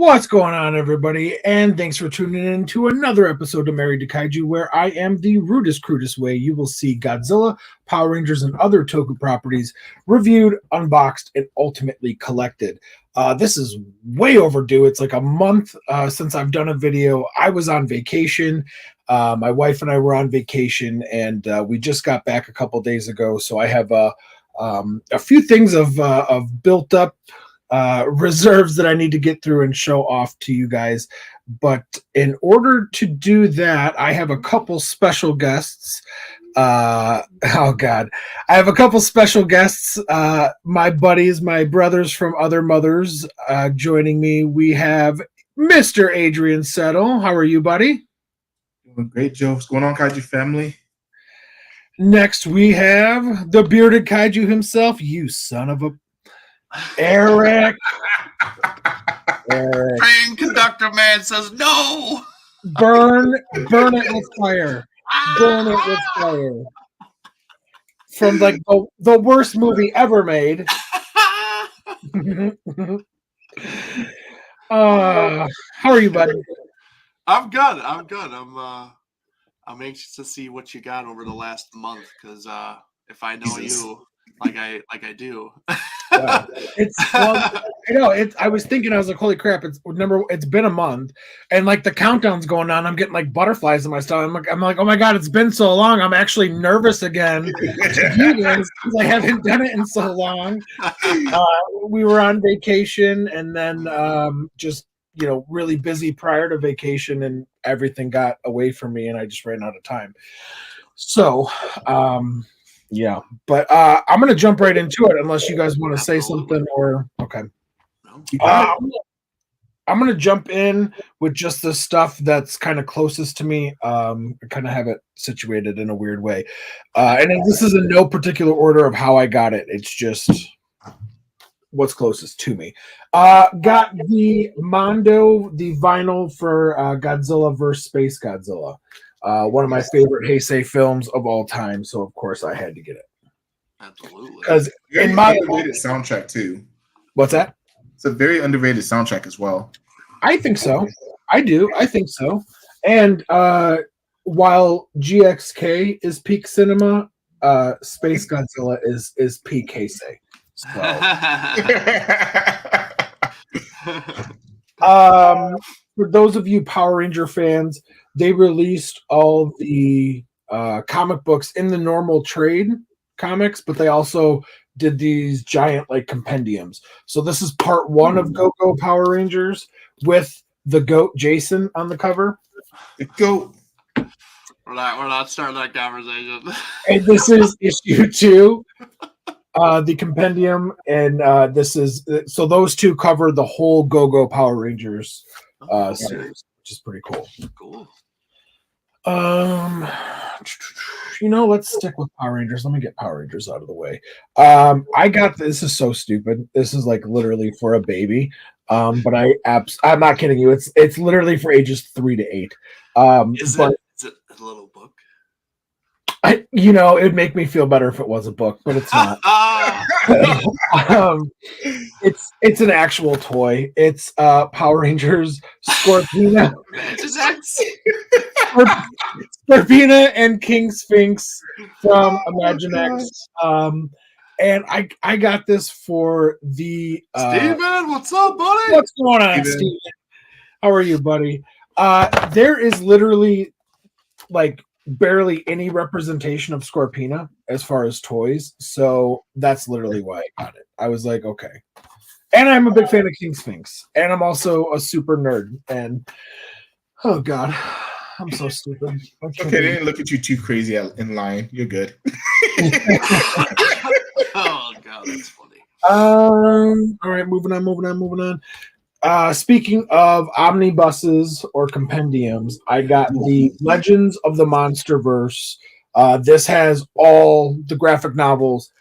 What's going on, everybody? And thanks for tuning in to another episode of Married to Kaiju, where I am the rudest, crudest way you will see Godzilla, Power Rangers, and other Toku properties reviewed, unboxed, and ultimately collected. This is way overdue. It's like a month since I've done a video. I was on vacation. My wife and I were on vacation, and we just got back a couple days ago. So I have a few things of built up reserves that I need to get through and show off to you guys. But in order to do that, I have a couple special guests. I have a couple special guests, my buddies, my brothers from other mothers, joining me. We have Mr. Adrian Settle. How are you, buddy? Doing great, Joe. What's going on, Kaiju family? Next, we have the bearded Kaiju himself, you son of a... Eric. Train conductor man says no. Burn it with fire. Burn it with fire. From like the worst movie ever made. How are you, buddy? I'm good. I'm anxious to see what you got over the last month, because if I know you like I do. Yeah. I was thinking, I was like, holy crap, it's been a month, and like the countdown's going on. I'm getting like butterflies in my stomach. I'm like, oh my god, it's been so long. I'm actually nervous again to do this because I haven't done it in so long. We were on vacation, and then just really busy prior to vacation, and everything got away from me, and I just ran out of time. So yeah, but I'm going to jump right into it unless you guys want to say something or... Okay. I'm going to jump in with just the stuff that's kind of closest to me. I kind of have it situated in a weird way. And this is in no particular order of how I got it. It's just what's closest to me. Got the Mondo, the vinyl for Godzilla vs. Space Godzilla. One of my favorite Heisei films of all time, so of course I had to get it. Absolutely. Because in my underrated soundtrack too. What's that? It's a very underrated soundtrack as well. I think so. I do. I think so. And while GXK is peak cinema, Space Godzilla is peak Heisei. So. For those of you Power Ranger fans, they released all the comic books in the normal trade comics, but they also did these giant like compendiums. So this is part 1 of Go-Go Power Rangers with the goat Jason on the cover. The goat. We're not starting that conversation. And this is issue 2. The compendium, and this is so those two cover the whole Go-Go Power Rangers series, which is pretty cool. Cool. Let's stick with Power Rangers. Let me get Power Rangers out of the way. I got this is so stupid. This is like literally for a baby. But I'm not kidding you. It's literally for ages 3 to 8. Is it a little book? It'd make me feel better if it was a book, but it's not. It's an actual toy. It's Power Rangers Scorpina. Scorpina and King Sphinx from Imaginext. And I got this for the Steven, what's up, buddy? What's going on, Steven? How are you, buddy? There is literally like barely any representation of Scorpina as far as toys, so that's literally why I got it. I was like, okay. And I'm a big fan of King Sphinx, and I'm also a super nerd, and oh god, I'm so stupid. Okay, they didn't look at you too crazy in line. You're good. Oh god, that's funny. All right, moving on. Speaking of omnibuses or compendiums, I got the Legends of the Monsterverse. This has all the graphic novels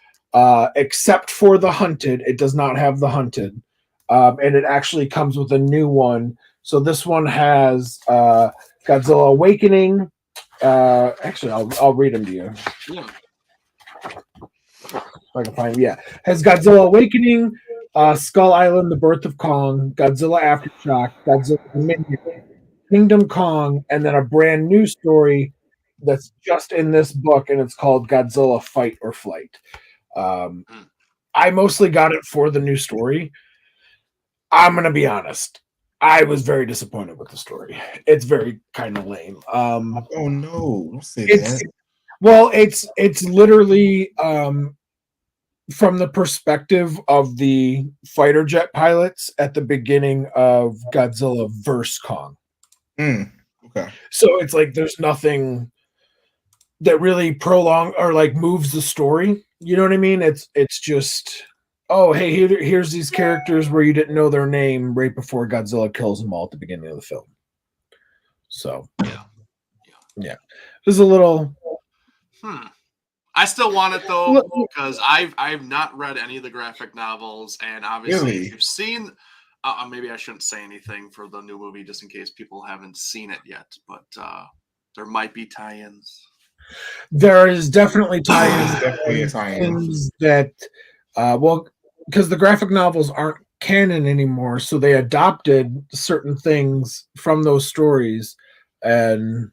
except for The Hunted. It does not have The Hunted. And it actually comes with a new one. So this one has Godzilla Awakening. Actually, I'll read them to you. Yeah. If I can find, yeah. Has Godzilla Awakening, Skull Island: The Birth of Kong, Godzilla Aftershock, Godzilla Dominion, Kingdom Kong, and then a brand new story that's just in this book, and it's called Godzilla Fight or Flight. I mostly got it for the new story. I'm going to be honest. I was very disappointed with the story. It's very kind of lame. Oh no! Don't say It's that. well, it's literally from the perspective of the fighter jet pilots at the beginning of Godzilla vs. Kong. Okay. So it's like there's nothing that really prolong or like moves the story. You know what I mean? It's just, oh, hey, here's these characters where you didn't know their name right before Godzilla kills them all at the beginning of the film. So yeah. There's a little. I still want it though because I've not read any of the graphic novels, and obviously Really? you've seen. Maybe I shouldn't say anything for the new movie just in case people haven't seen it yet, but there might be tie-ins. There is definitely tie-ins. Definitely a tie-in. Things that, because the graphic novels aren't canon anymore, so they adopted certain things from those stories and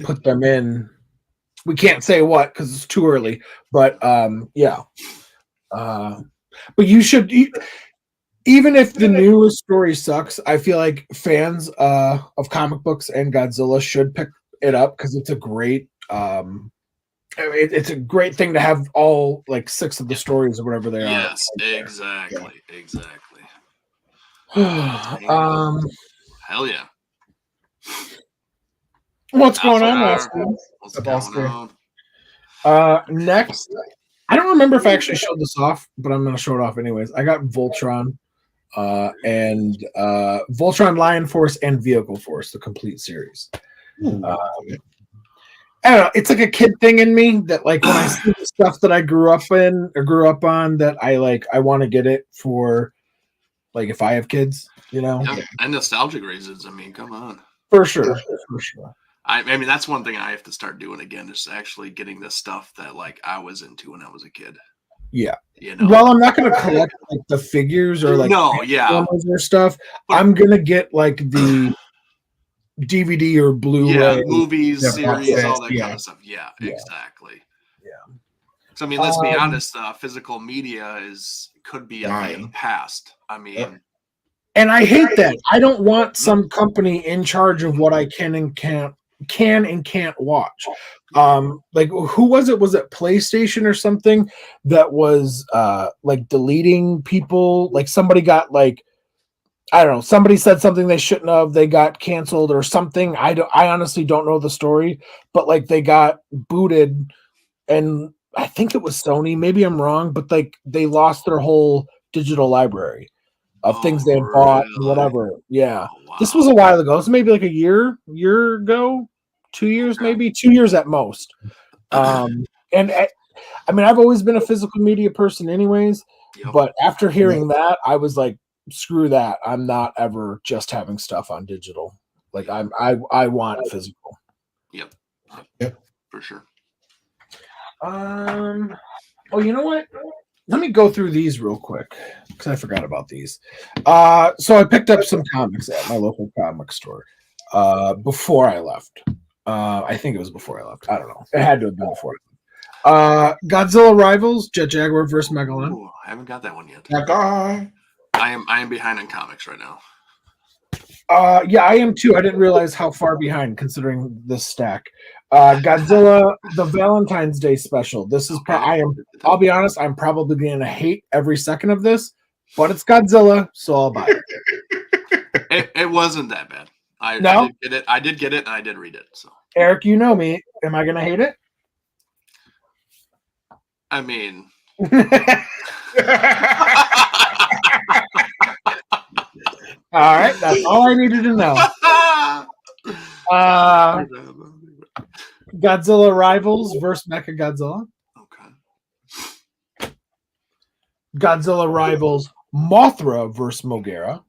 put them in. We can't say what because it's too early, but yeah. But you should, even if the newest story sucks, I feel like fans of comic books and Godzilla should pick it up because it's a great. It's a great thing to have all like 6 of the stories or whatever they are. Yes, exactly. Hell yeah. What's going on, Oscar? Oscar? What's up, going Oscar? on? Next, I don't remember if I actually showed this off, but I'm going to show it off anyways. I got Voltron and Voltron Lion Force and Vehicle Force, the complete series. I don't know. It's like a kid thing in me that, like, when I see the stuff that I grew up in or grew up on, that I want to get it for, like, if I have kids, you know. Yeah, and nostalgic reasons. I mean, come on. For sure. I mean, that's one thing I have to start doing again, is actually getting the stuff that like I was into when I was a kid. Yeah. You know. Well, I'm not going to collect like the figures or like or stuff. I'm going to get like the DVD or Blu-ray, movies, series, all that yeah. kind of stuff. Yeah, exactly. Yeah. So I mean, let's be honest. Physical media could be a thing of the past. I mean, and I hate that. I don't want some company in charge of what I can and can't watch. Like, who was it? Was it PlayStation or something that was like deleting people? Like somebody got like, I don't know, somebody said something they shouldn't have, they got canceled or something. I honestly don't know the story, but like they got booted, and I think it was Sony, maybe I'm wrong, but like they lost their whole digital library of things they had bought and whatever. Yeah. Oh, wow. This was a while ago. It's maybe like a year ago, 2 years, maybe 2 years at most. And I mean, I've always been a physical media person anyways, but after hearing that, I was like, screw that. I'm not ever just having stuff on digital. Like I want physical. Yep. For sure. Oh, you know what? Let me go through these real quick because I forgot about these. So I picked up some comics at my local comic store before I left. I think it was before I left. I don't know. It had to have been before. Godzilla Rivals, Jet Jaguar vs. Megalon. Ooh, I haven't got that one yet. That guy. I am behind on comics right now. Yeah, I am too. I didn't realize how far behind considering this stack. Godzilla, the Valentine's Day special. This is I'll be honest, I'm probably going to hate every second of this, but it's Godzilla, so I'll buy it. It wasn't that bad. I did get it, and I did read it. So Eric, you know me. Am I going to hate it? I mean, all right, that's all I needed to know. Godzilla Rivals versus Mechagodzilla. Okay. Godzilla Rivals Mothra versus Mogera.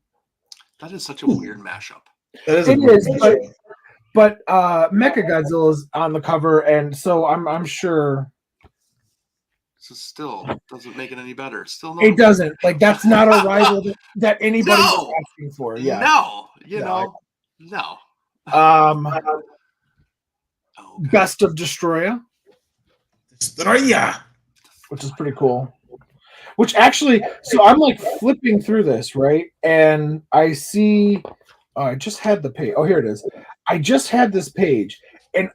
That is such a weird mashup. It is, but Mechagodzilla is on the cover, and so I'm sure So still doesn't make it any better. Still no. It doesn't. Like that's not a rival that anybody No! was asking for. Yeah. No, No. no. Oh, Okay. Best of Destroya, Destroya. which is pretty cool. Which actually, so I'm like flipping through this, right? And I see, I just had the page. Oh, here it is. I just had this page. And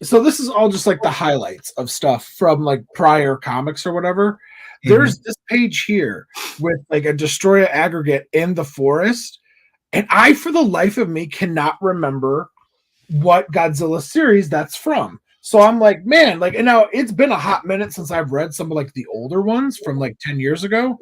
so this is all just like the highlights of stuff from like prior comics or whatever. There's this page here with like a Destroya aggregate in the forest. And I, for the life of me, cannot remember what Godzilla series that's from. So I'm like, man, like, and now it's been a hot minute since I've read some of like the older ones from like 10 years ago.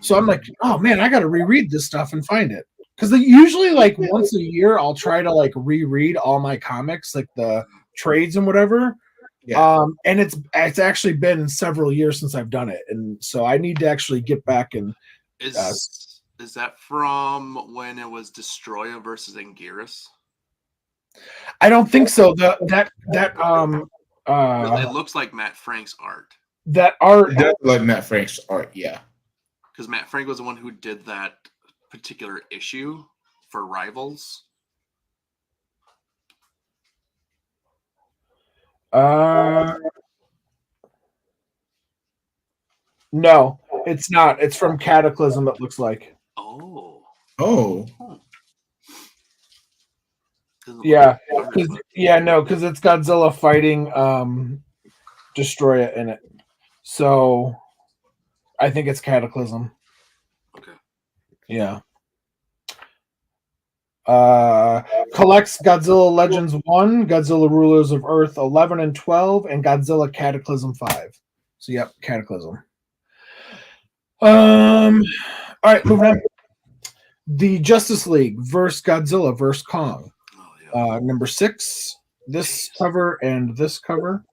So I'm like, oh man, I got to reread this stuff and find it. Because usually like once a year, I'll try to like reread all my comics, like the trades and whatever. Yeah. And it's actually been several years since I've done it. And so I need to actually get back and Is that from when it was Destroya versus Anguirus? I don't think so. It It looks like Matt Frank's art. that art It does like Matt Frank's art, yeah. Because Matt Frank was the one who did that particular issue for Rivals. No, it's not. It's from Cataclysm, it looks like. Oh. Oh. Yeah. Because it's Godzilla fighting Destroya in it. So I think it's Cataclysm. Okay. Yeah. Collects Godzilla Legends 1, Godzilla Rulers of Earth 11 and 12, and Godzilla Cataclysm 5. So yep, Cataclysm. All right, moving on. The Justice League versus Godzilla versus Kong. Oh, yeah. Number 6, this cover and this cover.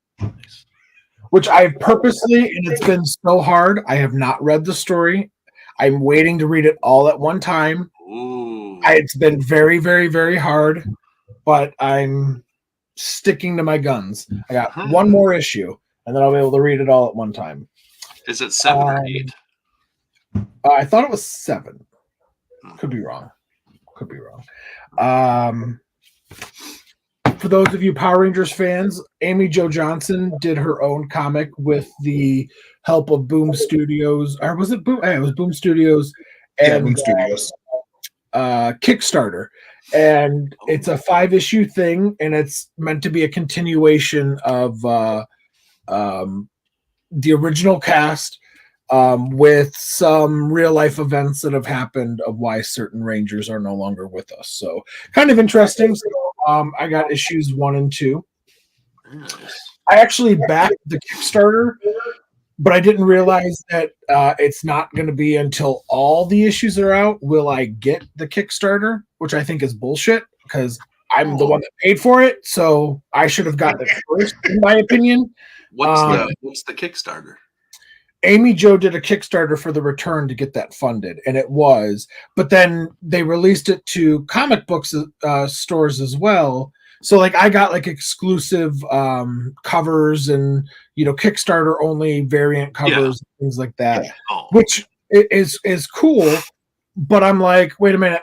Which I purposely, and it's been so hard, I have not read the story. I'm waiting to read it all at one time. Ooh. It's been very, very, very hard, but I'm sticking to my guns. I got one more issue, and then I'll be able to read it all at one time. Is it 7 or 8? I thought it was 7. Could be wrong. For those of you Power Rangers fans, Amy Jo Johnson did her own comic with the help of Boom Studios. Or was it Boom? It was Boom Studios. And, Boom Studios. Kickstarter. And it's a 5-issue thing, and it's meant to be a continuation of the original cast with some real-life events that have happened of why certain Rangers are no longer with us. So kind of interesting. So, I got issues 1 and 2. Nice. I actually backed the Kickstarter, but I didn't realize that it's not going to be until all the issues are out will I get the Kickstarter, which I think is bullshit because I'm the one that paid for it, so I should have gotten it first, in my opinion. What's the Kickstarter? Amy Jo did a Kickstarter for the return to get that funded, and it was. But then they released it to comic books stores as well. So like I got like exclusive covers and Kickstarter only variant covers, things like that, which is cool. But I'm like, wait a minute,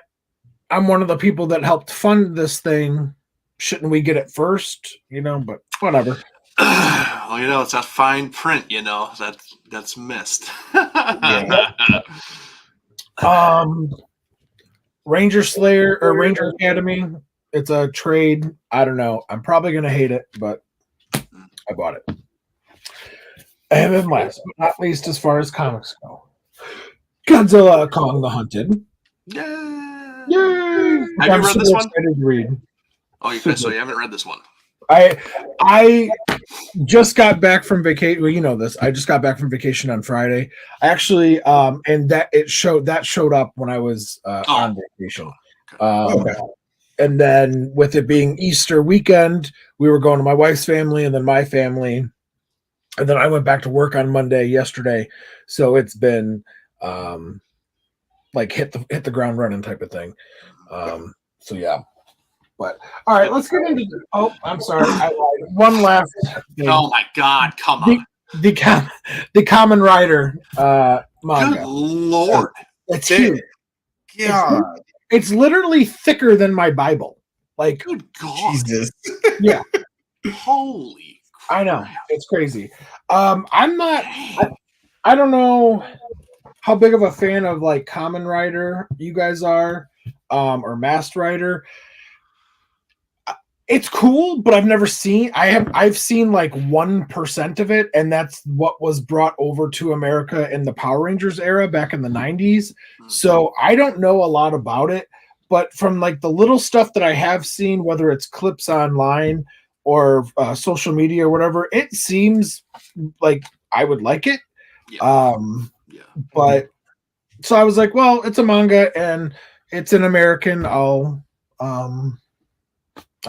I'm one of the people that helped fund this thing. Shouldn't we get it first? But whatever. Well, it's that fine print, that's missed. Ranger Slayer or Ranger Academy. It's a trade. I don't know. I'm probably going to hate it, but I bought it. And then last but not least, as far as comics go, Godzilla Kong the Hunted. Yay! I'm read this one? excited to read. Oh, so you haven't read this one? I just got back from vacation. Well, you know this. I just got back from vacation on Friday. I actually, and that showed up when I was on vacation. And then with it being Easter weekend, we were going to my wife's family and then my family, and then I went back to work on Monday yesterday. So it's been like hit the ground running type of thing. So yeah. But all right, let's get into. I'm sorry. I lied. One last thing. Oh my God! Come on. the Common Rider manga. Good lord. It's huge. God, It's literally thicker than my Bible. Like, Good God. Jesus. yeah, Holy crap. I know. It's crazy. I'm not. I don't know how big of a fan of like Common Rider you guys are, or Masked Rider. It's cool, but I've seen like 1% of it, and that's what was brought over to America in the Power Rangers era back in the 90s. So I don't know a lot about it, but from like the little stuff that I have seen, whether it's clips online or social media or whatever, it seems like I would like it. Yeah. Yeah. But so I was like, well, it's a manga and it's an American. I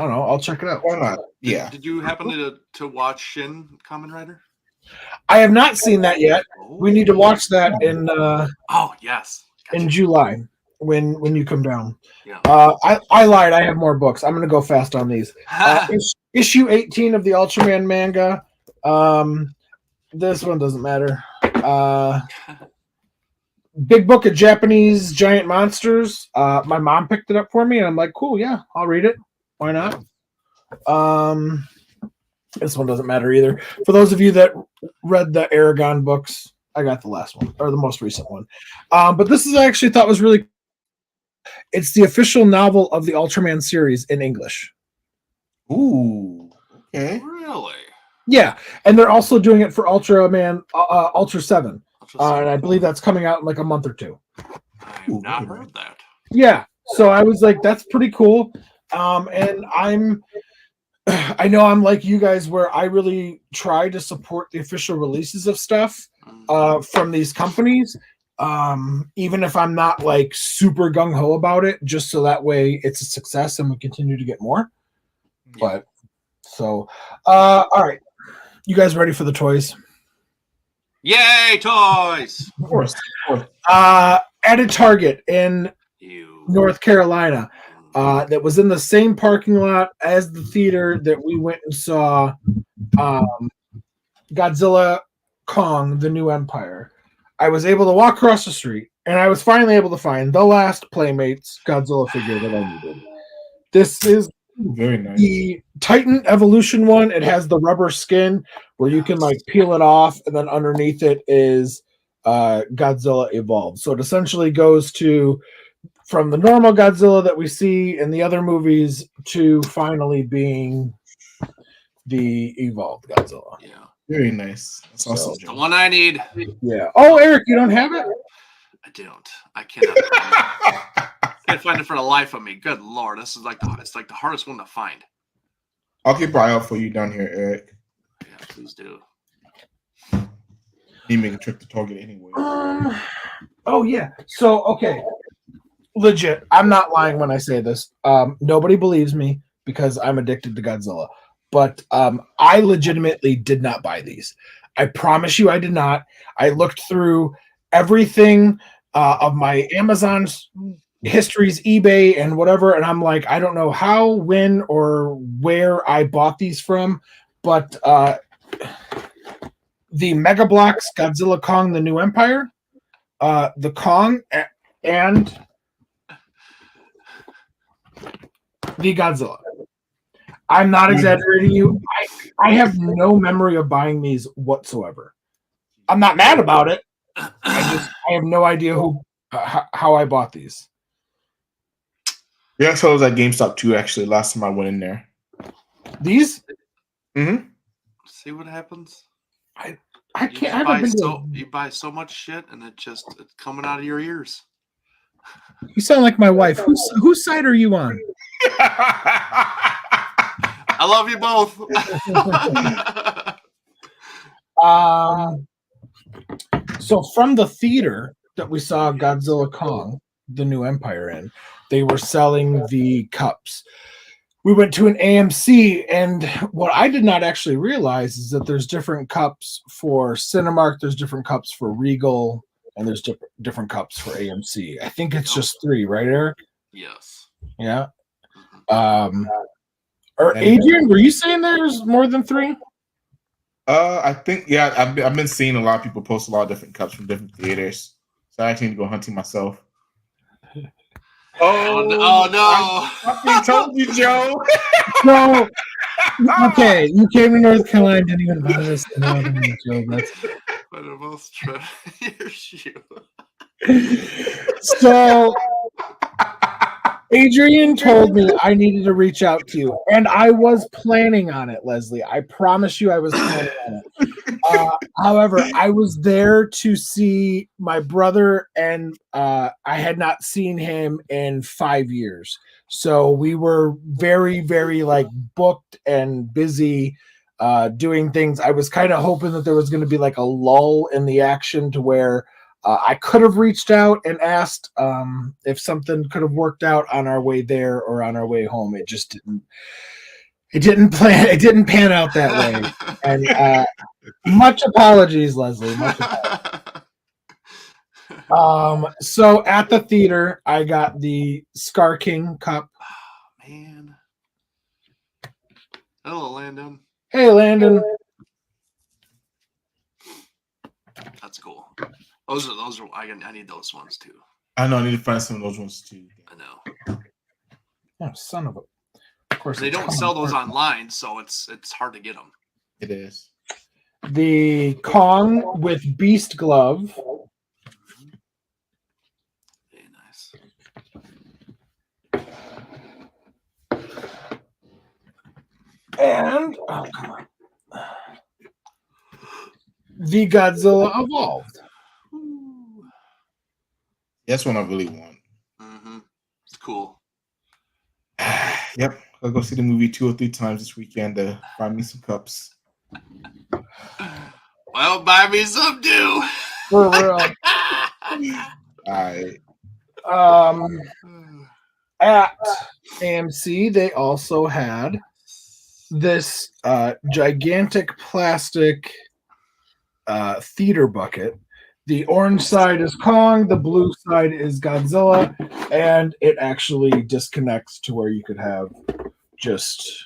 don't know. I'll check it out. Why not? Yeah. Did you happen to watch Shin Kamen Rider? I have not seen that yet. We need to watch that in Oh yes. Gotcha. in July when you come down. Yeah. I lied. I have more books. I'm gonna go fast on these. Issue 18 of the Ultraman manga. This one doesn't matter. Big Book of Japanese Giant Monsters. My mom picked it up for me, and I'm like, cool, yeah, I'll read it. Why not? This one doesn't matter either. For those of you that read the Aragon books, I got the last one, or the most recent one. But this is I actually thought was really. It's the official novel of the Ultraman series in English. Ooh. Okay. Really? Yeah, and they're also doing it for Ultraman Ultra 7. And I believe that's coming out in like a month or two. I've not heard that. Yeah, so I was like, that's pretty cool. And I know I'm like you guys where I really try to support the official releases of stuff from these companies, even if I'm not like super gung-ho about it, just so that way it's a success and we continue to get more. But so all right, you guys ready for the toys? Yay, toys! Of course. At a Target in North Carolina that was in the same parking lot as the theater that we went and saw Godzilla Kong, The New Empire. I was able to walk across the street, and I was finally able to find the last Playmates Godzilla figure that I needed. This is Very nice. the Titan Evolution one. It has the rubber skin where you can like peel it off, and then underneath it is Godzilla Evolved. So it essentially goes to from the normal Godzilla that we see in the other movies to finally being the Evolved Godzilla. Yeah. Very nice. That's awesome. The one I need. Yeah. Oh, Eric, you don't have it? I don't. I cannot. I can't find it for the life of me. Good lord, this is like it's like the hardest one to find. I'll keep an eye out for you down here, Eric. Yeah, please do. You make a trip to Target anyway. Oh yeah. So okay. Legit. I'm not lying when I say this. Nobody believes me because I'm addicted to Godzilla. But I legitimately did not buy these. I promise you I did not. I looked through everything of my Amazon histories, eBay, and whatever, and I'm like, I don't know how, when, or where I bought these from, but the Mega Bloks Godzilla Kong, The New Empire, the Kong, and the Godzilla. I'm not exaggerating you. I have no memory of buying these whatsoever. I'm not mad about it. I have no idea how I bought these. Yeah, so I was at GameStop too, actually, last time I went in there. These? Mm-hmm. See what happens? I can't. I haven't been to... You buy so much shit, and it's coming out of your ears. You sound like my wife. Whose side are you on? I love you both. So from the theater that we saw Godzilla Kong, The New Empire in, they were selling the cups. We went to an AMC, and what I did not actually realize is that there's different cups for Cinemark, there's different cups for Regal, and there's different cups for AMC. I think it's just 3, right, Eric? Yes. Yeah. Or Adrian, were you saying there's more than 3? I think I've been seeing a lot of people post a lot of different cups from different theaters, so I actually need to go hunting myself. Oh no! I told you, Joe. No. Okay, you came to North Carolina, didn't even buy this. Joe, that's But they're both trying your shoe. so. Adrian told me I needed to reach out to you, and I was planning on it, Leslie. I promise you, I was planning on it. However, I was there to see my brother, and I had not seen him in 5 years. So we were very, very like booked and busy doing things. I was kind of hoping that there was going to be like a lull in the action to where I could have reached out and asked if something could have worked out on our way there or on our way home. It just didn't. It didn't plan. It didn't pan out that way. And much apologies, Leslie. Much apologies. So at the theater, I got the Scar King cup. Oh, man. Hello, Landon. Hey, Landon. That's cool. Those are. I need those ones too. I know. I need to find some of those ones too. I know. Oh, son of a. Of course, They don't sell those online, so it's hard to get them. It is. The Kong with Beast Glove. Very nice. And oh, come on. The Godzilla Evolved. Ooh. That's one I really want. Mm-hmm. It's cool. Yep. I'll go see the movie 2 or 3 times this weekend to find me some cups. Well, buy me some too. For real. I At AMC, they also had this gigantic plastic theater bucket. The orange side is Kong, the blue side is Godzilla, and it actually disconnects to where you could have just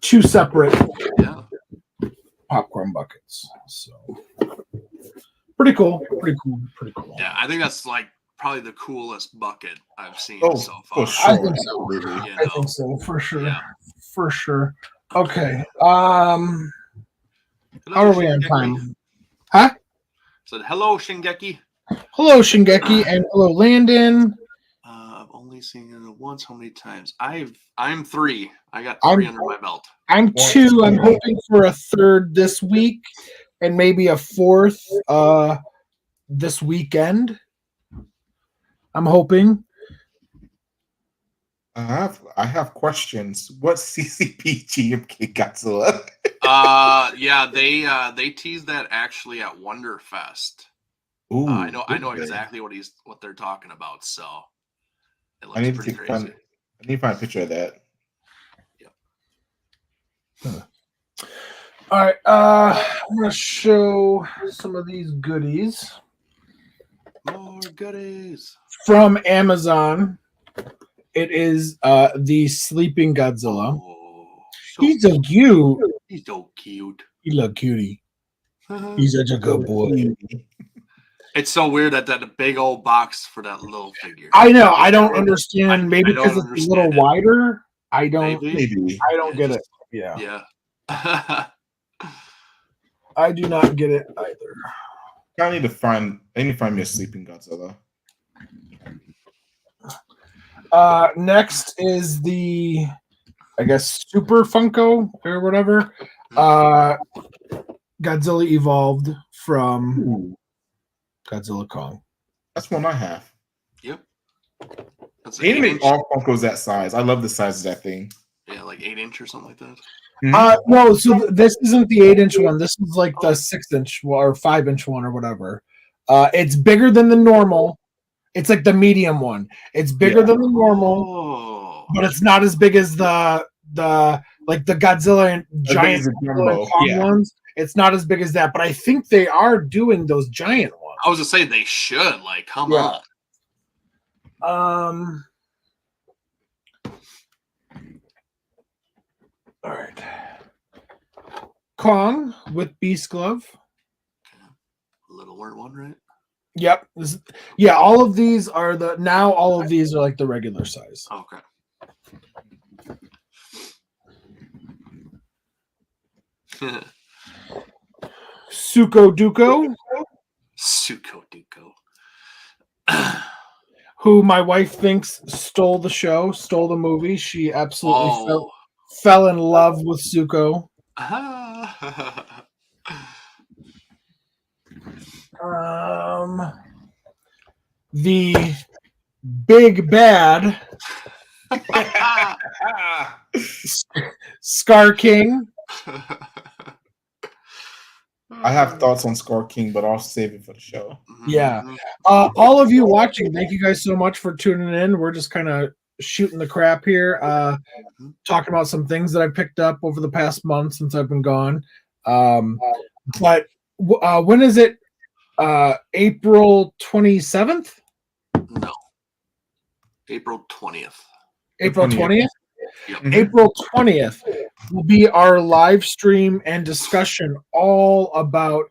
2 separate popcorn buckets. So pretty cool. Yeah, I think that's like probably the coolest bucket I've seen so For far. sure. I think so. I think so, for sure. Yeah. For sure. Okay. How are we on time? Huh? So hello, Shingeki. Hello, Shingeki, and hello, Landon. I've only seen it once. How many times? I'm 3. I got 3 under my belt. I'm 2. I'm hoping for a 3rd this week, and maybe a 4th this weekend. I'm hoping. I have questions. What's CCP GMK Godzilla? Yeah, they teased that actually at Wonderfest. Ooh, I know exactly what they're talking about. So it looks pretty crazy. I need to find a picture of that. Yep. All right, I'm gonna show some of these goodies. More goodies from Amazon. It is the Sleeping Godzilla. Oh, He's so cute. He's so cute. He look cutie. He's such a good boy. It's so weird that a big old box for that little figure. I know. I don't understand. Maybe I don't because it's a little wider. I don't. Maybe. I don't get it. Yeah. Yeah. I do not get it either. I need to find me a Sleeping Godzilla. Next is the, I guess, Super Funko or whatever. Godzilla Evolved from Godzilla Kong. That's one I have. Yep. That's They make all Funkos that size. I love the size of that thing. Yeah, like 8-inch or something like that. No, so this isn't the 8-inch one. This is like the 6-inch or 5-inch one or whatever. It's bigger than the normal. It's like the medium one. It's bigger than the normal, but it's not as big as the like the Godzilla and giant ones. It's not as big as that, but I think they are doing those giant ones. I was gonna say they should. Like, come on. All right. Kong with Beast Glove. Littler one, right? Yep. Yeah, all of these are all of these are like the regular size. Okay. Suko Duko, Suko Duko. who my wife thinks stole the show, stole the movie. She absolutely Oh. fell in love with Suko. The big bad Scar King. I have thoughts on Scar King, but I'll save it for the show. Yeah. All of you watching, thank you guys so much for tuning in. We're just kind of shooting the crap here, talking about some things that I picked up over the past month since I've been gone. But when is it? April 27th? No. April 20th. April 20th? Yep. April 20th will be our live stream and discussion all about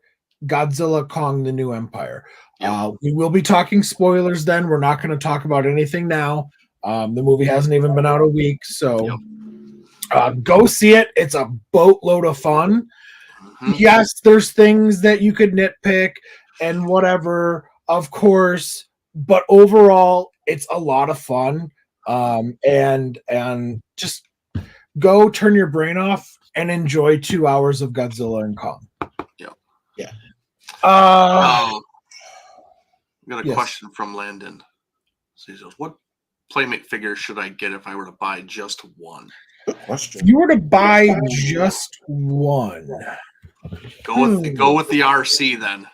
Godzilla Kong: The New Empire. We will be talking spoilers then. We're not going to talk about anything now. The movie hasn't even been out a week, so go see it. It's a boatload of fun. Yes, there's things that you could nitpick and whatever, of course, but overall, it's a lot of fun. And just go turn your brain off and enjoy 2 hours of Godzilla and Kong. Yeah. I got a yes. question from Landon. So he says, "What Playmate figure should I get if I were to buy just one?" Good question. If you were to buy just one, Go with the RC then.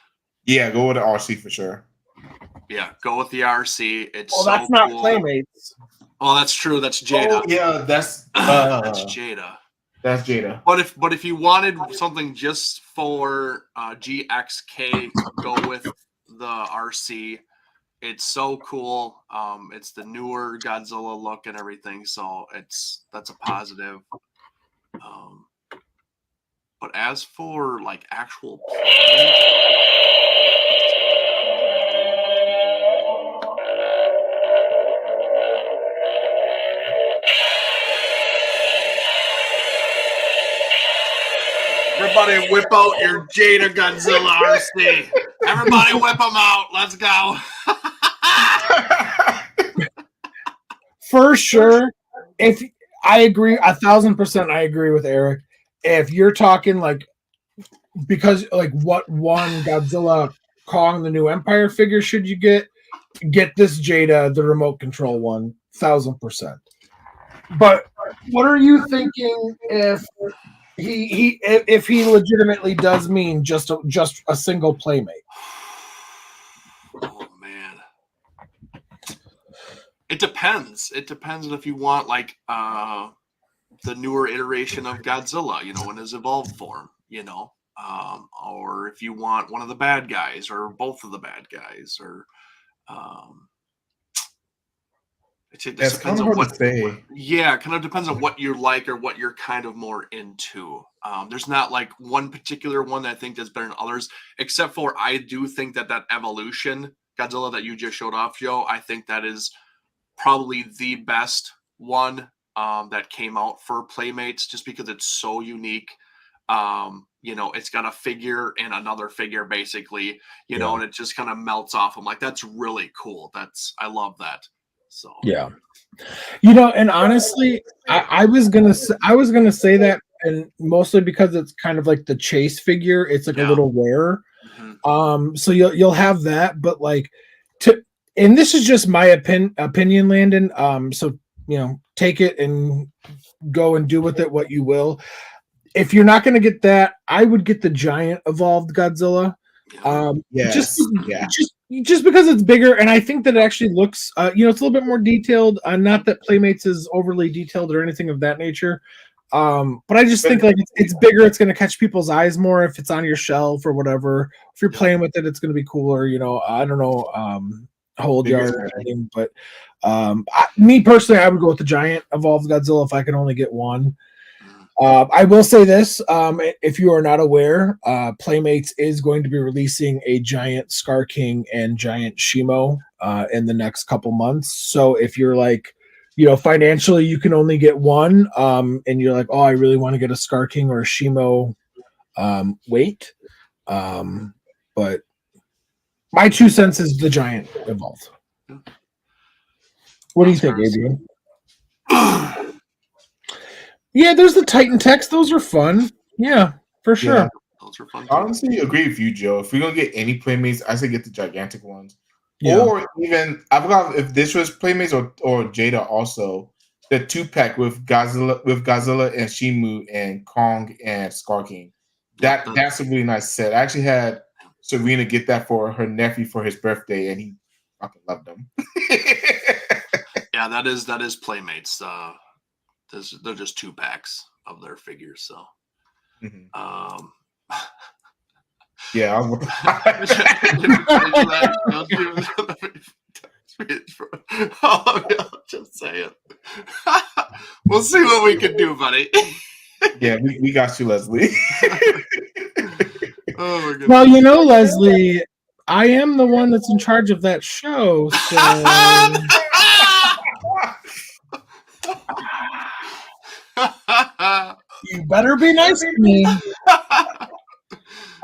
Yeah, go with the RC for sure. Yeah, go with the RC. It's that's so not cool. Playmates. Oh, that's true. That's Jada. Oh, yeah, that's Jada. That's Jada. But if you wanted something just for GXK, go with the RC. It's so cool. It's the newer Godzilla look and everything, so that's a positive. But as for like actual everybody whip out your Jada Godzilla RC. Everybody whip them out. Let's go. For sure. If I agree 1,000%, I agree with Eric. If you're talking like, because like what one Godzilla Kong: The New Empire figure should you get this Jada, the remote control one, 1,000%. But what are you thinking if he legitimately does mean just a single Playmate? Oh man, it depends. It depends on if you want like the newer iteration of Godzilla, in his evolved form, or if you want one of the bad guys or both of the bad guys, or it It's depends kind of on hard to say. Yeah, it kind of depends on what you like or what you're kind of more into. There's not like one particular one that I think is better than others, except for I do think that Evolution Godzilla that you just showed off, Joe, I think that is probably the best one that came out for Playmates, just because it's so unique. It's got a figure and another figure basically, and it just kind of melts off. I'm like, that's really cool. I love that. So yeah, and honestly, I was gonna say that, and mostly because it's kind of like the chase figure. It's like a little rare. So you'll have that, but like and this is just my opinion, Landon. So take it and go and do with it what you will. If you're not going to get that, I would get the giant evolved Godzilla. Just because it's bigger, and I think that it actually looks, it's a little bit more detailed. Not that Playmates is overly detailed or anything of that nature, but I just think like it's bigger. It's going to catch people's eyes more if it's on your shelf or whatever. If you're playing with it, it's going to be cooler. I don't know how old you are or anything, but me personally, I would go with the giant evolved Godzilla if I could only get one. I will say this: if you are not aware, Playmates is going to be releasing a giant Scar King and giant Shimo in the next couple months. So if you're like, financially you can only get one, and you're like, oh, I really want to get a Scar King or a Shimo, wait. But my 2 cents is the giant evolved. What do you think, Adrian? Yeah, there's the Titan text. Those are fun. Yeah, for sure. Yeah, those are fun. I honestly agree with you, Joe. If we're gonna get any Playmates, I say get the gigantic ones. Yeah. Or even I forgot if this was Playmates or Jada also, the 2-pack with Godzilla and Shimu and Kong and Scar King. That's a really nice set. I actually had Serena get that for her nephew for his birthday, and he fucking loved them. Yeah, that is Playmates. They're just 2-packs of their figures. So, yeah. Just saying. We'll see what we can do, buddy. Yeah, we got you, Leslie. Oh my goodness. Well, Leslie, I am the one that's in charge of that show, so you better be nice to me.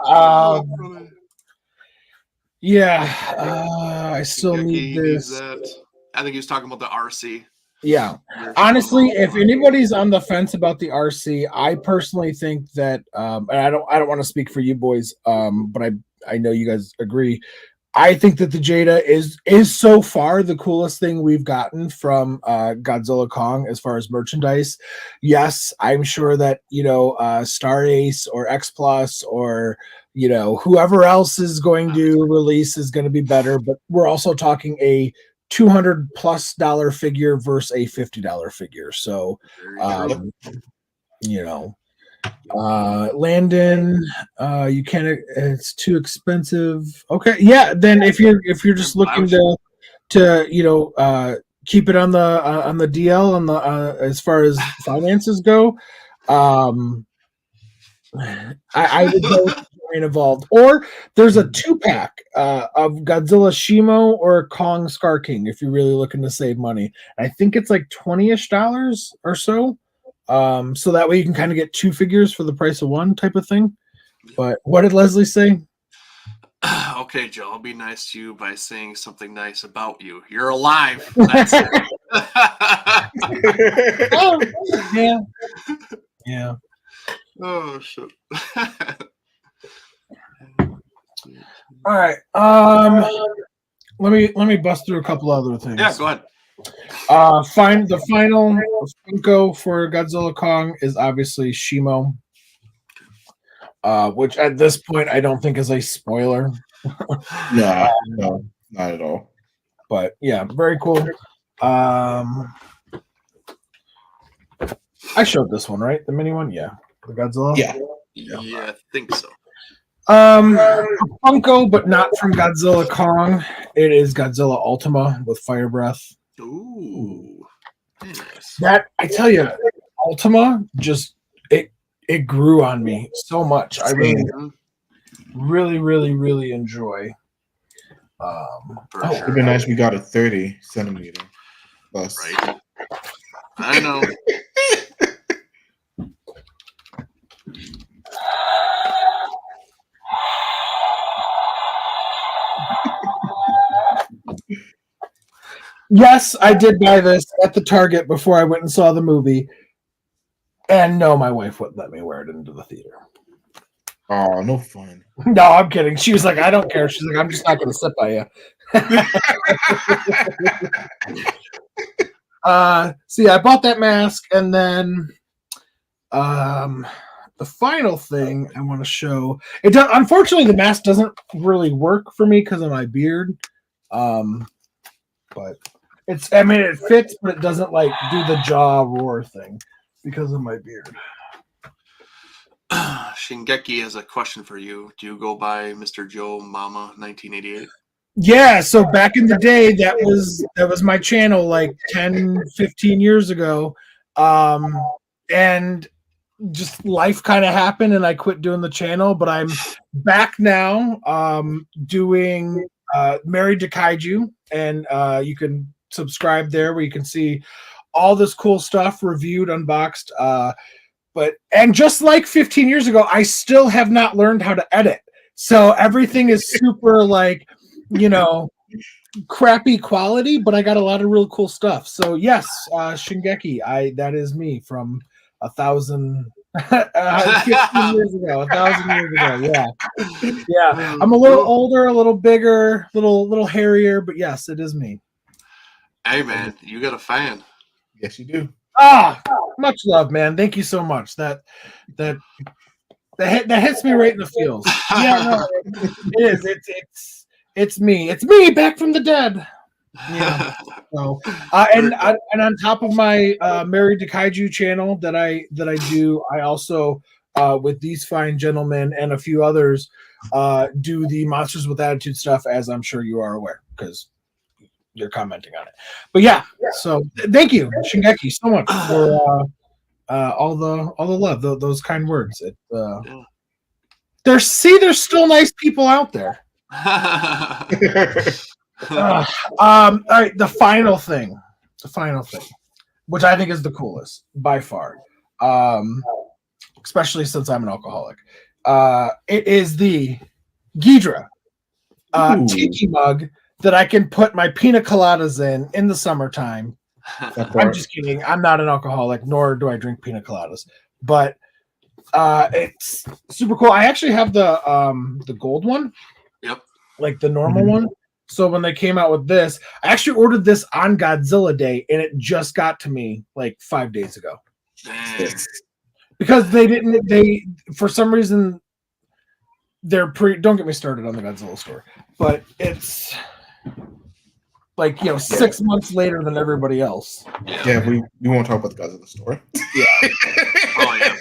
I still need this. I think he was talking about the RC. Yeah. Honestly, if anybody's on the fence about the RC, I personally think that and I don't want to speak for you boys, but I know you guys agree. I think that the Jada is so far the coolest thing we've gotten from Godzilla Kong as far as merchandise. Yes, I'm sure that Star Ace or X Plus or whoever else is going to release is going to be better, but we're also talking a $200+ figure versus a $50 figure. So Landon, you can't, it's too expensive. Okay, yeah, then if you're just looking to keep it on the DL on the as far as finances go, I would go with involved. Or there's a 2-pack of Godzilla Shimo or Kong Scar King if you're really looking to save money. I think it's like $20-ish or so. So that way you can kind of get 2 figures for the price of 1 type of thing. But what did Leslie say? Okay, Joe, I'll be nice to you by saying something nice about you. You're alive. That's it. Oh, yeah. Yeah. Oh shit. All right. Let me bust through a couple other things. Yeah, go ahead. The final Funko for Godzilla Kong is obviously Shimo, which at this point I don't think is a spoiler. No, not at all. But yeah, very cool. I showed this one, right? The mini one, yeah. The Godzilla. Yeah, I think so. Funko, but not from Godzilla Kong. It is Godzilla Ultima with Fire Breath. Ooh, nice. That, I tell you, Ultima just it grew on me so much. I really enjoy. It'd be nice we got a 30 centimeter plus. Right. I know. Yes, I did buy this at the Target before I went and saw the movie. And no, my wife wouldn't let me wear it into the theater. Oh, no fun. No, I'm kidding. She was like, I don't care. She's like, I'm just not going to sit by you. So yeah, I bought that mask, and then the final thing I want to show. Unfortunately, the mask doesn't really work for me because of my beard. But it fits, but it doesn't like do the jaw roar thing because of my beard. Shingeki has a question for you. Do you go by Mr. Joe Mama 1988? Yeah, so back in the day, that was my channel like 10, 15 years ago. And just life kind of happened and I quit doing the channel, but I'm back now doing Married to Kaiju, and you can subscribe there where you can see all this cool stuff reviewed, unboxed. And just like 15 years ago, I still have not learned how to edit. So everything is super like, crappy quality, but I got a lot of real cool stuff. So yes, Shingeki, that is me from 1,000 15 years ago, 1,000 years ago. Yeah. I'm a little older, a little bigger, little hairier, but yes, it is me. Hey man, you got a fan. Yes, you do. Much love, man. Thank you so much. That hits me right in the feels. Yeah, no, it is. It's me. It's me back from the dead. Yeah. So, and on top of my Married to Kaiju channel that I do, I also with these fine gentlemen and a few others do the Monsters with Attitude stuff, as I'm sure you are aware because you're commenting on it. But yeah, so thank you, Shingeki, so much for all the love, those kind words. There's still nice people out there. All right, the final thing, which I think is the coolest by far, especially since I'm an alcoholic. It is the Ghidra tiki mug that I can put my pina coladas in the summertime. I'm just kidding. I'm not an alcoholic, nor do I drink pina coladas. But it's super cool. I actually have the gold one. Yep. Like the normal one. So when they came out with this, I actually ordered this on Godzilla Day, and it just got to me like 5 days ago. Dang. Because they for some reason they're don't get me started on the Godzilla store, but it's like 6 months later than everybody else. Yeah, we won't talk about the Godzilla store. Yeah. Oh yeah.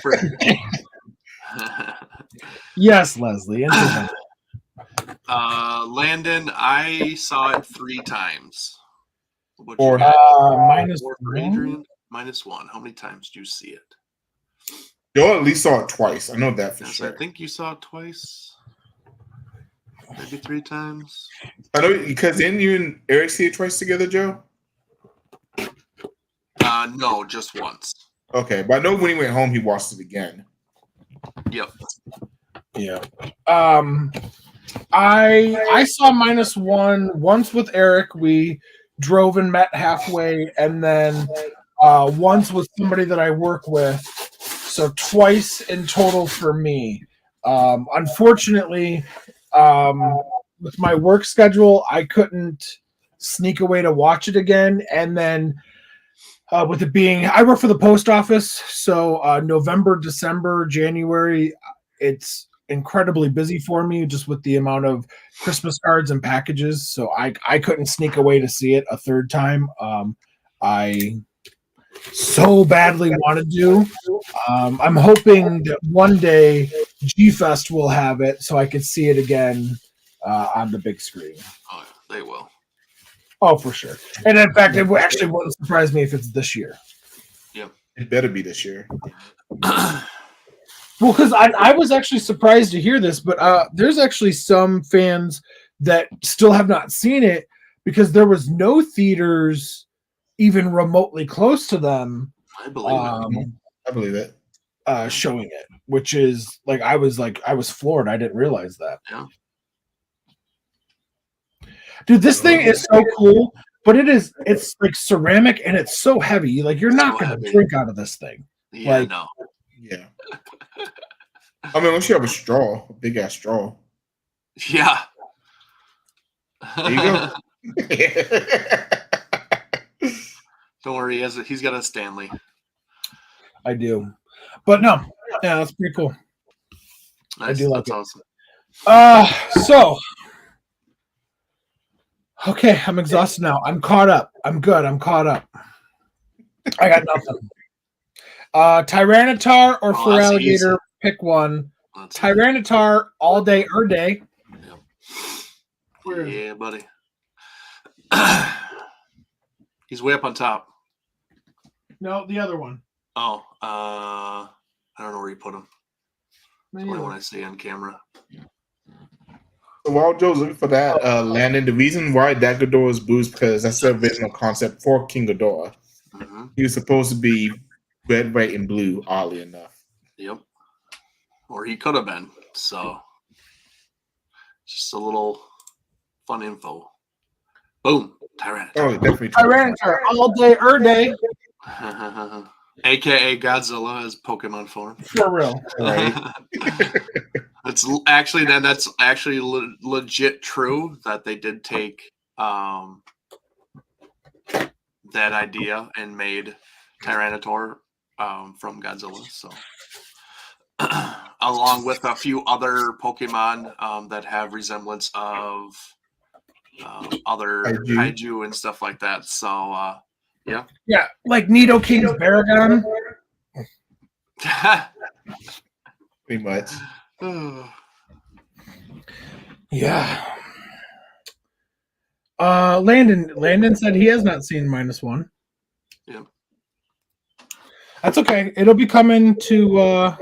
Yes, Leslie. Landon, I saw it 3 times. Or -1. For Adrian, -1. How many times do you see it? Joe at least saw it twice. I know that for sure. I think you saw it twice. Maybe 3 times. I know, because didn't you and Eric see it twice together, Joe? No, just once. Okay, but I know when he went home, he watched it again. Yep. Yeah. I saw -1 once with Eric. We drove and met halfway, and then once with somebody that I work with. So twice in total for me. Unfortunately, with my work schedule, I couldn't sneak away to watch it again. And then with it being, I work for the post office, so November, December, January, it's incredibly busy for me just with the amount of Christmas cards and packages. So I couldn't sneak away to see it a third time. I so badly want to. I'm hoping that one day G-Fest will have it so I could see it again on the big screen. Oh, yeah, they will. Oh, for sure. And in fact, it actually wouldn't surprise me if it's this year. Yep. It better be this year. Well, because I was actually surprised to hear this, but there's actually some fans that still have not seen it because there was no theaters even remotely close to them. I believe it. I believe it. Showing it, which is I was floored. I didn't realize that. Yeah. Dude, this thing is so cool, but it's like ceramic and it's so heavy. Like you're not going to drink out of this thing. Yeah, no. Yeah. I mean, unless you have a straw, a big ass straw. Yeah. There you go. Don't worry, he's got a Stanley. I do. But no. Yeah, that's pretty cool. Nice. I do like That's it. awesome. So okay, I'm exhausted now. I'm caught up. I'm good. I'm caught up. I got nothing. Tyranitar or Feraligatr, easy. pick one. That's Tyranitar all day, day. Yep. Yeah, buddy. He's way up on top. No, the other one. Oh, I don't know where you put them. It's the only one I see on camera. So while Joe's looking for that, Landon, the reason why that Ghidorah is blue is because that's the original concept for King Ghidorah. Mm-hmm. He was supposed to be red, white, and blue, oddly enough. Yep. Or he could have been. So just a little fun info. Boom. Tyranitar. Oh, definitely. Tyranitar all day, day. AKA Godzilla as Pokemon form. For real. Right. That's actually legit true that they did take that idea and made Tyranitar from Godzilla. So, along with a few other Pokemon that have resemblance of other kaiju and stuff like that. So, yeah. Yeah, like Nidoking's Baragon. Pretty much. Yeah. Landon said he has not seen -1. Yeah. That's okay. It'll be coming to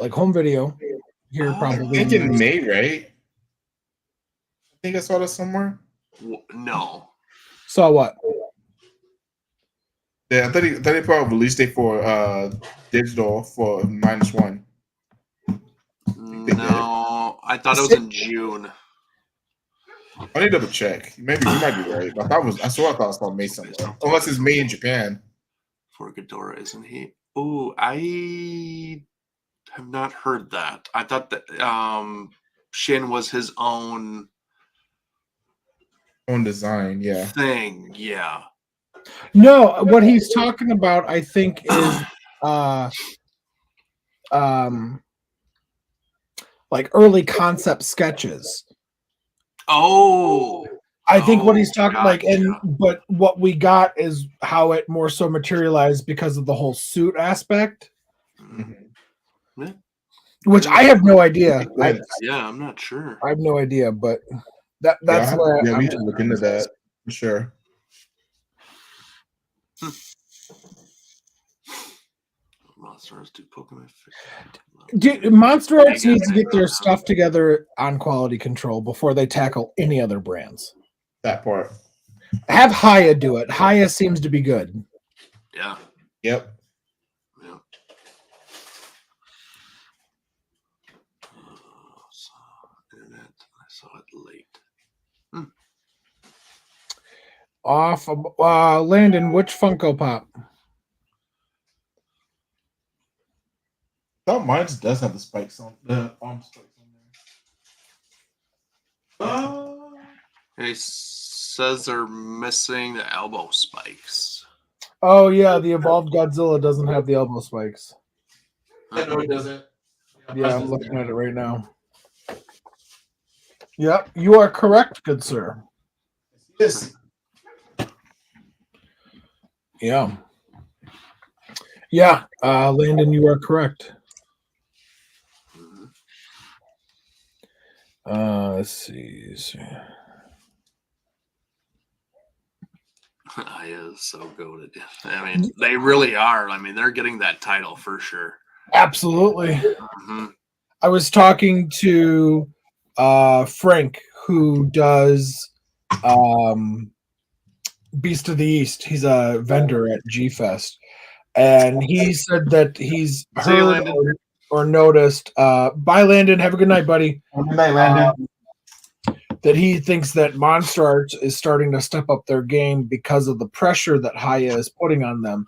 like home video here I probably. think in May, right? I think I saw that somewhere. No. Saw what? Yeah, I thought he put a release date for digital for -1. No, I thought it was in June. I need to double check. Maybe you might be right. But I thought it was May somewhere. Unless it's May in Japan. For Ghidorah, isn't he? Oh, I have not heard that. I thought that Shin was his own Design, yeah. thing. Yeah. No, what he's talking about, I think, is like early concept sketches. Oh. I think what he's talking gotcha. but what we got is how it more so materialized because of the whole suit aspect. Mm-hmm. Yeah. Which I have no idea. I'm not sure. I have no idea, but that's where we need to look into that for sure. Monster Arts do Pokemon. Dude, Monster Arts needs to get their stuff together on quality control before they tackle any other brands. That part. Have Haya do it. Haya seems to be good. Yeah. Yep. Yeah. Internet. I saw it late. Off Landon, which Funko Pop? I thought mine does have the spikes on the arm spikes on there. He says they're missing the elbow spikes. Oh yeah, the evolved Godzilla doesn't have the elbow spikes. No, it doesn't. Yeah, I'm looking at it right now. Yep, you are correct, good sir. Yes. Yeah. Yeah, Landon, you are correct. Let's see. Haya is so goated. I mean, they really are. I mean, they're getting that title for sure. Absolutely. Mm-hmm. I was talking to Frank, who does Beast of the East. He's a vendor at G Fest, and he said that he's heard or noticed. Bye, Landon. Have a good night, buddy. Good night, Landon. That he thinks that Monster Arts is starting to step up their game because of the pressure that Haya is putting on them.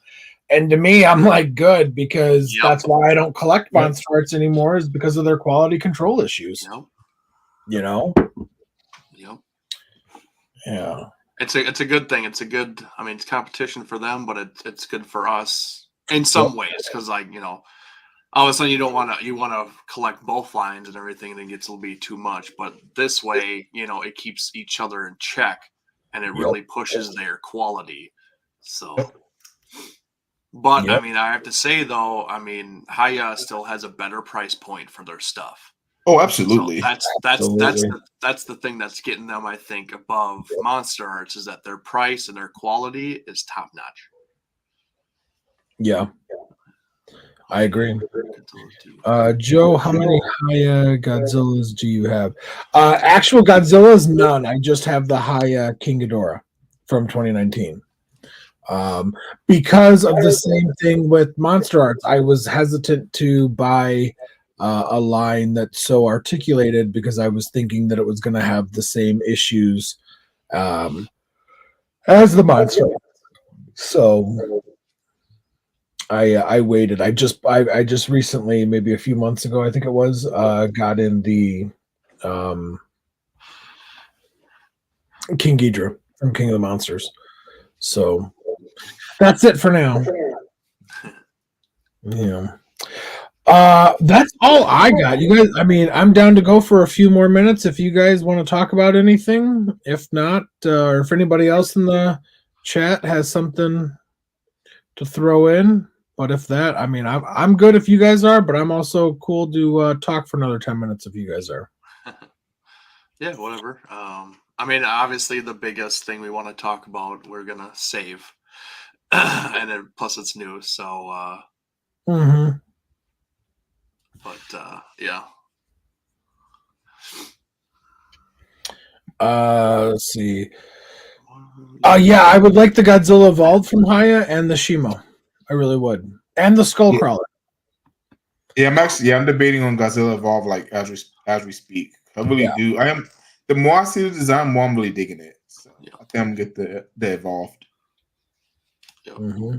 And to me, I'm like, good, because that's why I don't collect Monster Arts anymore, is because of their quality control issues. Yep. You know? Yep. Yeah. It's a good thing. It's it's competition for them, but it's good for us in some ways, because all of a sudden you want to collect both lines and everything, and it gets a little bit too much. But this way, it keeps each other in check, and it really pushes their quality. So, but I mean, I have to say though, Haya still has a better price point for their stuff. Oh, absolutely. So that's the thing that's getting them, I think, above Monster Arts, is that their price and their quality is top notch. Yeah, I agree. Godzilla's do you- Joe, how many Haya Godzillas do you have? Actual Godzillas, none. I just have the Haya King Ghidorah from 2019. Because of the same thing with Monster Arts, I was hesitant to buy a line that's so articulated because I was thinking that it was going to have the same issues as the Monster Arts. So I waited. I just recently, maybe a few months ago, I think it was, got in the King Ghidorah from King of the Monsters. So that's it for now. Yeah. That's all I got. You guys, I mean, I'm down to go for a few more minutes if you guys want to talk about anything. If not, or if anybody else in the chat has something to throw in. But if that, I mean, I'm good if you guys are, but I'm also cool to talk for another 10 minutes if you guys are. Yeah, whatever. I mean, obviously, the biggest thing we want to talk about, we're gonna save, and then plus it's new. So, Mm-hmm. but yeah. Let's see. Yeah, I would like the Godzilla Evolved from Haya and the Shimo. I really would, and the Skullcrawler. Yeah, I'm debating on Godzilla Evolve like as we speak. I really do. I am. The more I see the design, more I'm really digging it. So I think I'm gonna get the Evolved. Yep. Mm-hmm.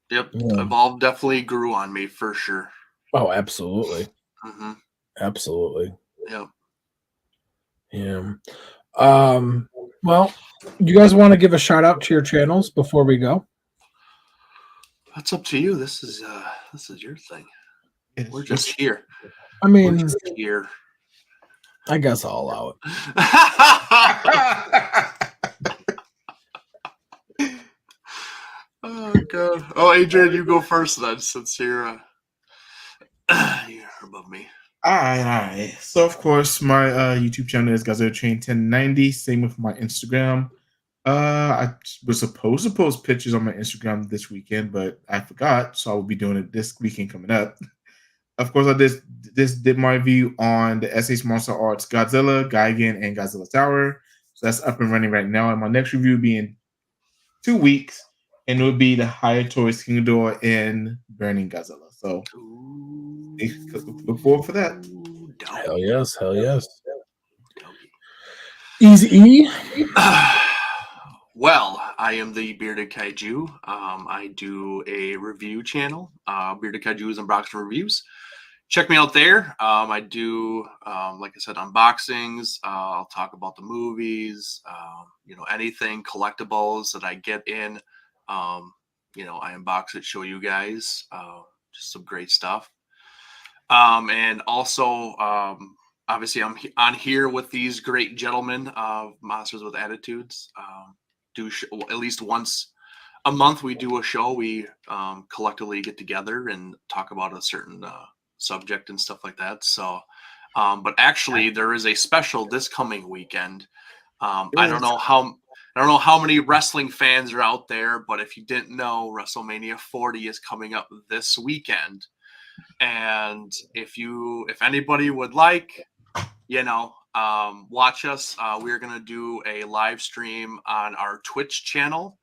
Yep. Yeah. Evolve definitely grew on me for sure. Oh, absolutely. Mm-hmm. Absolutely. Yep. Yeah. Well, you guys want to give a shout out to your channels before we go? That's up to you. This is your thing. We're just here. I mean, We're just here. I guess I'll allow it. Oh god. Oh, Adrian, you go first then, since you're above me. All right. So of course, my YouTube channel is Godzilla Train 1090. Same with my Instagram. I was supposed to post pictures on my Instagram this weekend, but I forgot, so I will be doing it this weekend coming up. Of course, I did my review on the SH Monster Arts Godzilla, Gigan, and Godzilla Tower. So that's up and running right now. And my next review will be in 2 weeks, and it will be the Higher Toys King Ghidorah and Burning Godzilla. So look forward for that. Hell yes, hell yes. Easy E. Well, I am the Bearded Kaiju. I do a review channel, Bearded Kaiju's Unboxing Reviews. Check me out there. I do, like I said, unboxings. I'll talk about the movies, anything collectibles that I get in. I unbox it, show you guys. Just some great stuff. And also, obviously, I'm on here with these great gentlemen of Monsters with Attitudes. At least once a month we do a show. We collectively get together and talk about a certain subject and stuff like that. So, but actually, there is a special this coming weekend. I don't know how many wrestling fans are out there, but if you didn't know, WrestleMania 40 is coming up this weekend. And if anybody would like, watch us. We're going to do a live stream on our Twitch channel,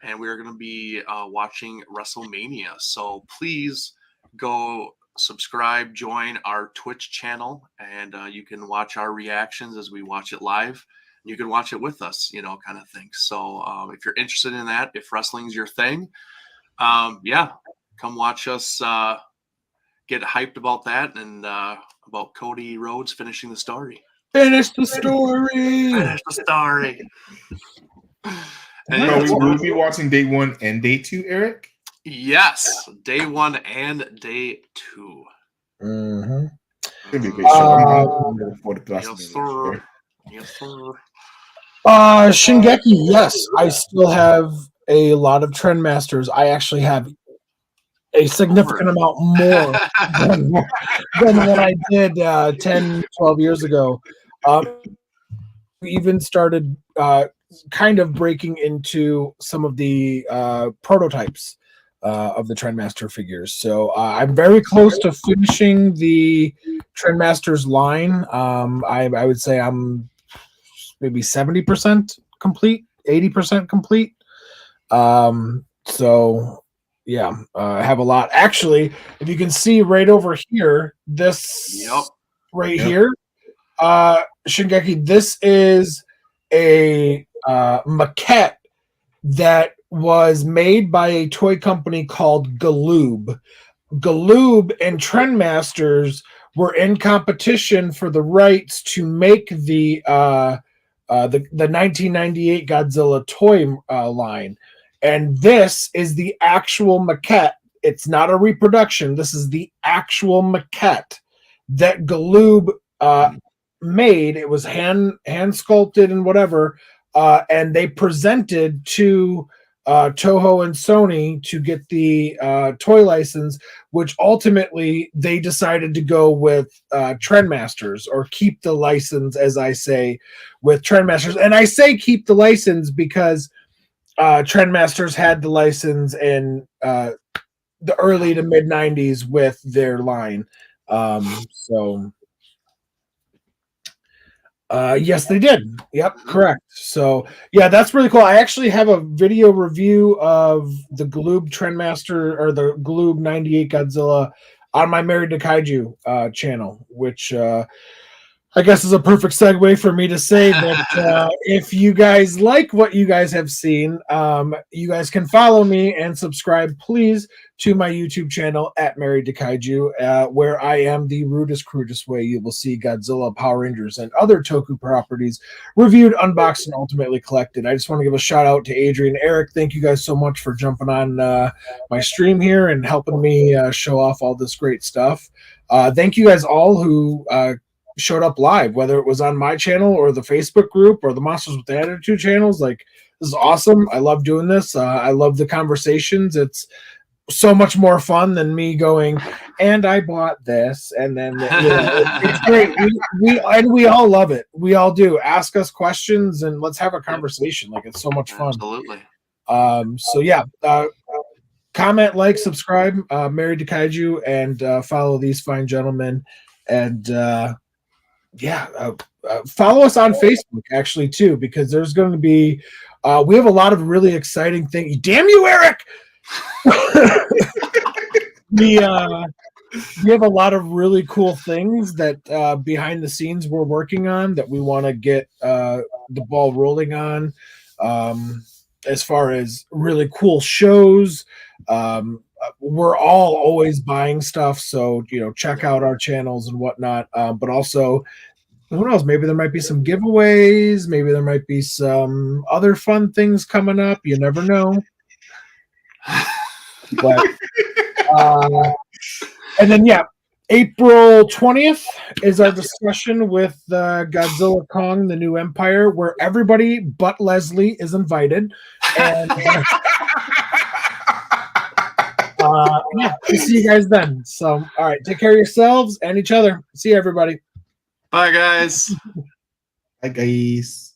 and we're going to be watching WrestleMania. So please go subscribe, join our Twitch channel, and you can watch our reactions as we watch it live. You can watch it with us, kind of thing. So if you're interested in that, if wrestling's your thing, come watch us get hyped about that and about Cody Rhodes finishing the story. Finish the story. Finish the story. And we will be watching day 1 and day 2, Eric. Yes, day 1 and day 2. Mm-hmm. It's gonna be a great show. I'm looking forward to Yes, sir. Yes, sir. Shingeki, yes, I still have a lot of Trendmasters. I actually have a significant amount more than what I did 10, 12 years ago. We even started kind of breaking into some of the prototypes of the Trendmaster figures. So I'm very close to finishing the Trendmasters line. I would say I'm maybe 70% complete, 80% complete. So yeah, I have a lot. Actually, if you can see right over here, this here, Shingeki, this is a maquette that was made by a toy company called Galoob. Galoob and Trendmasters were in competition for the rights to make the 1998 Godzilla toy line. And this is the actual maquette. It's not a reproduction. This is the actual maquette that Galoob made. It was hand sculpted and whatever, and they presented to Toho and Sony to get the toy license, which ultimately they decided to go with Trendmasters, or keep the license, as I say, with Trendmasters. And I say keep the license because Trendmasters had the license in the early to mid 90s with their line. Yes, they did. Yep, correct. So yeah, that's really cool. I actually have a video review of the Galoob Trendmaster, or the Galoob 98 Godzilla, on my Married to Kaiju channel, which I guess is a perfect segue for me to say that if you guys like what you guys have seen, you guys can follow me and subscribe, please, to my YouTube channel at Married to Kaiju, where I am the rudest, crudest way you will see Godzilla, Power Rangers, and other Toku properties reviewed, unboxed, and ultimately collected. I just want to give a shout out to Adrian, Eric. Thank you guys so much for jumping on my stream here and helping me show off all this great stuff. Thank you guys all who showed up live, whether it was on my channel or the Facebook group or the Monsters with Attitude channels. Like, this is awesome. I love doing this. I love the conversations. It's so much more fun than me going, and I bought this, and then it's great. We all love it. We all do. Ask us questions and let's have a conversation. Like, it's so much fun. Absolutely. So yeah, comment, like, subscribe, Married to Kaiju, and follow these fine gentlemen. And follow us on Facebook actually too, because there's going to be we have a lot of really exciting things. Damn you, Eric! we have a lot of really cool things that behind the scenes we're working on that we want to get the ball rolling on, as far as really cool shows. We're all always buying stuff, so check out our channels and whatnot. But also, who knows? Maybe there might be some giveaways. Maybe there might be some other fun things coming up. You never know. But and then April 20th is our discussion with Godzilla Kong: The New Empire, where everybody but Leslie is invited. And we'll see you guys then. So, all right, take care of yourselves and each other. See you, everybody. Bye, guys. Bye, guys.